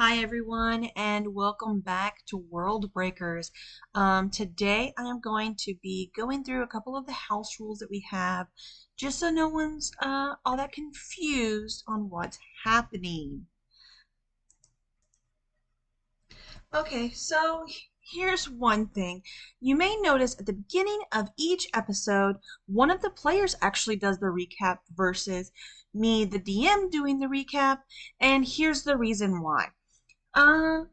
Hi everyone and welcome back to World Breakers. Today I am going to be going through a couple of the house rules that we have just so no one's all that confused on what's happening. Okay, so here's one thing. You may notice at the beginning of each episode, one of the players actually does the recap versus me, the DM, doing the recap, and here's the reason why. Uh,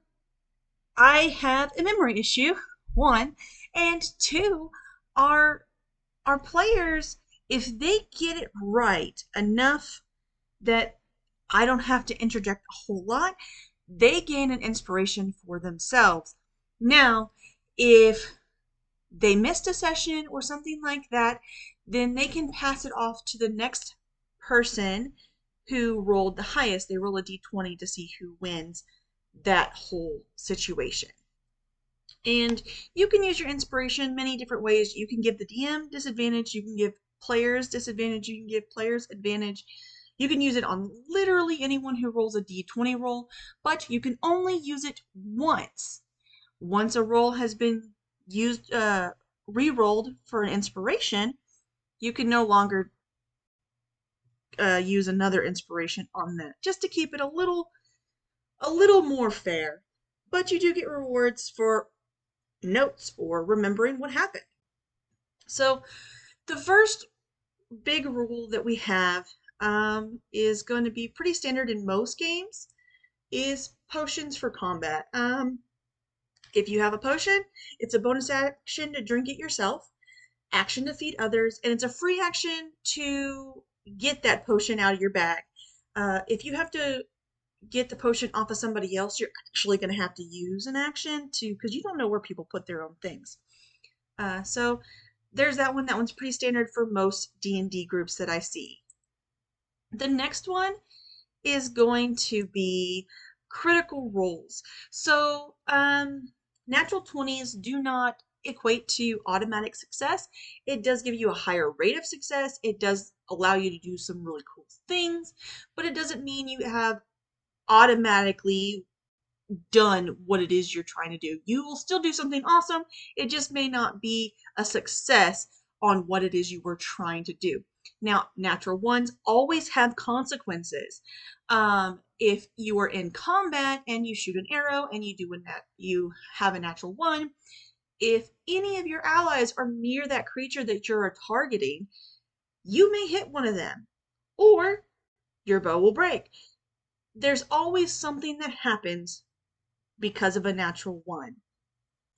I have a memory issue, one, and two, our our players, if they get it right enough that I don't have to interject a whole lot, they gain an inspiration for themselves. Now, if they missed a session or something like that, then they can pass it off to the next person who rolled the highest. They roll a d20 to see who wins that whole situation. And you can use your inspiration many different ways. You can give the DM disadvantage, you can give players disadvantage, you can give players advantage. You can use it on literally anyone who rolls a d20 roll, but you can only use it once. Once a roll has been used, re-rolled for an inspiration, you can no longer use another inspiration on that, just to keep it a little more fair. But you do get rewards for notes or remembering what happened. So the first big rule that we have is going to be pretty standard in most games is potions for combat. If you have a potion, it's a bonus action to drink it yourself, action to feed others, and it's a free action to get that potion out of your bag. If you have to get the potion off of somebody else, you're actually going to have to use an action to, because you don't know where people put their own things. So there's that one. That one's pretty standard for most D&D groups that I see. The next one is going to be critical roles. So natural 20s do not equate to automatic success. It does give you a higher rate of success. It does allow you to do some really cool things, but it doesn't mean you have automatically done what it is you're trying to do. You will still do something awesome. It just may not be a success on what it is you were trying to do. Now, natural ones always have consequences. If you are in combat and you shoot an arrow and you have a natural one, if any of your allies are near that creature that you're targeting, you may hit one of them, or your bow will break. There's always something that happens because of a natural one.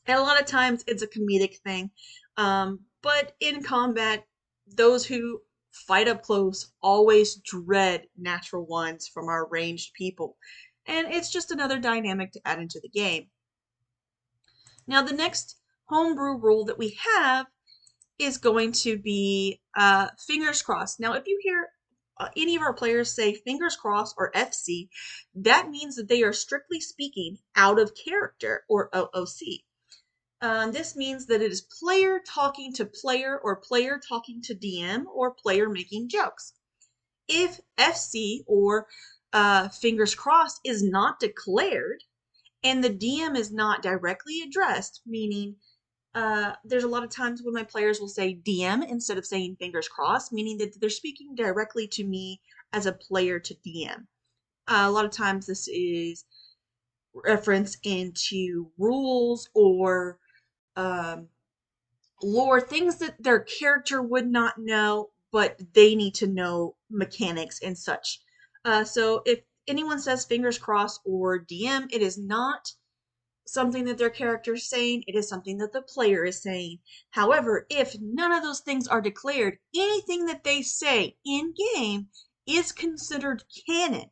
And a lot of times it's a comedic thing. But in combat, those who fight up close always dread natural ones from our ranged people. And it's just another dynamic to add into the game. Now, the next homebrew rule that we have is going to be fingers crossed. Now, if you hear any of our players say fingers crossed or FC, that means that they are strictly speaking out of character or OOC. This means that it is player talking to player or player talking to DM or player making jokes. If FC or fingers crossed is not declared and the DM is not directly addressed, meaning there's a lot of times when my players will say DM instead of saying fingers crossed, meaning that they're speaking directly to me as a player to DM. A lot of times this is reference into rules or lore, things that their character would not know, but they need to know mechanics and such. So if anyone says fingers crossed or DM, it is not something that their character is saying, it is something that the player is saying. However, if none of those things are declared, anything that they say in game is considered canon,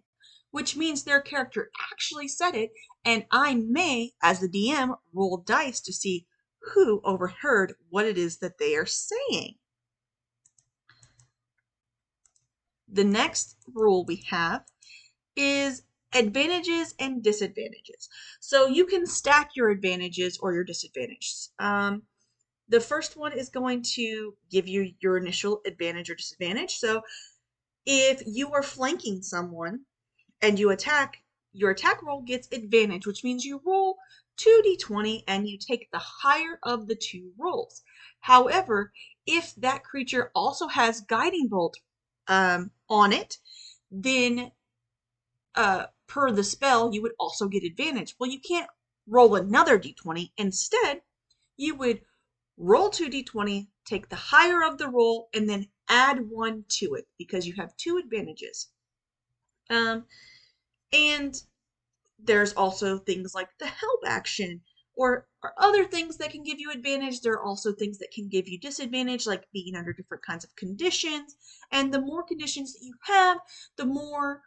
which means their character actually said it, and I may, as the DM, roll dice to see who overheard what it is that they are saying. The next rule we have is advantages and disadvantages. So you can stack your advantages or your disadvantages. The first one is going to give you your initial advantage or disadvantage. So if you are flanking someone and you attack, your attack roll gets advantage, which means you roll 2d20 and you take the higher of the two rolls. However, if that creature also has guiding bolt on it, then per the spell, you would also get advantage. Well, you can't roll another d20. Instead, you would roll 2d20, take the higher of the roll, and then add 1 to it because you have 2 advantages. And there's also things like the help action or other things that can give you advantage. There are also things that can give you disadvantage, like being under different kinds of conditions. And the more conditions that you have, the more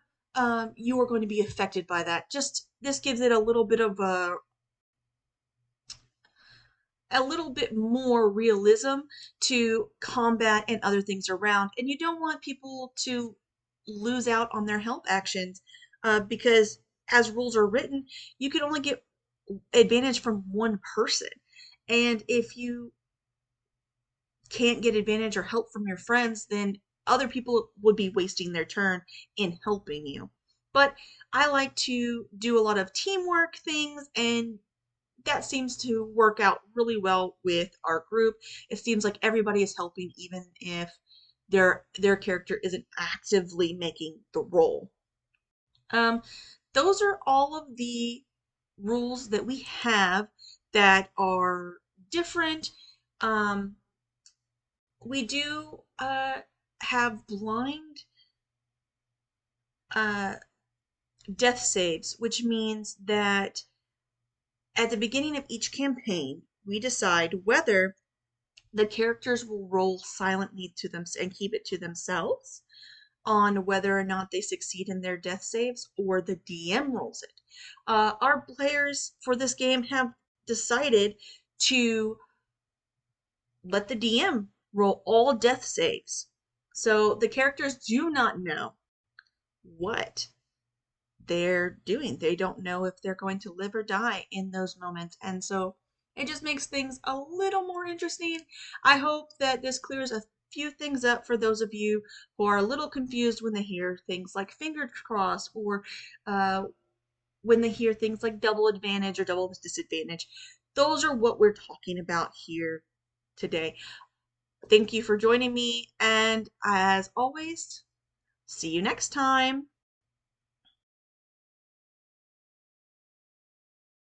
you are going to be affected by that. Just this gives it a little bit of a little bit more realism to combat and other things around. And you don't want people to lose out on their help actions because as rules are written, you can only get advantage from one person. And if you can't get advantage or help from your friends, then other people would be wasting their turn in helping you. But I like to do a lot of teamwork things, and that seems to work out really well with our group. It seems like everybody is helping even if their character isn't actively making the role. Those are all of the rules that we have that are different. We do have blind uh, death saves, which means that at the beginning of each campaign, we decide whether the characters will roll silently to them and keep it to themselves on whether or not they succeed in their death saves, or the DM rolls it. Our players for this game have decided to let the DM roll all death saves. So the characters do not know what they're doing. They don't know if they're going to live or die in those moments. And so it just makes things a little more interesting. I hope that this clears a few things up for those of you who are a little confused when they hear things like fingered cross, or when they hear things like double advantage or double disadvantage. Those are what we're talking about here today. Thank you for joining me, and as always, see you next time.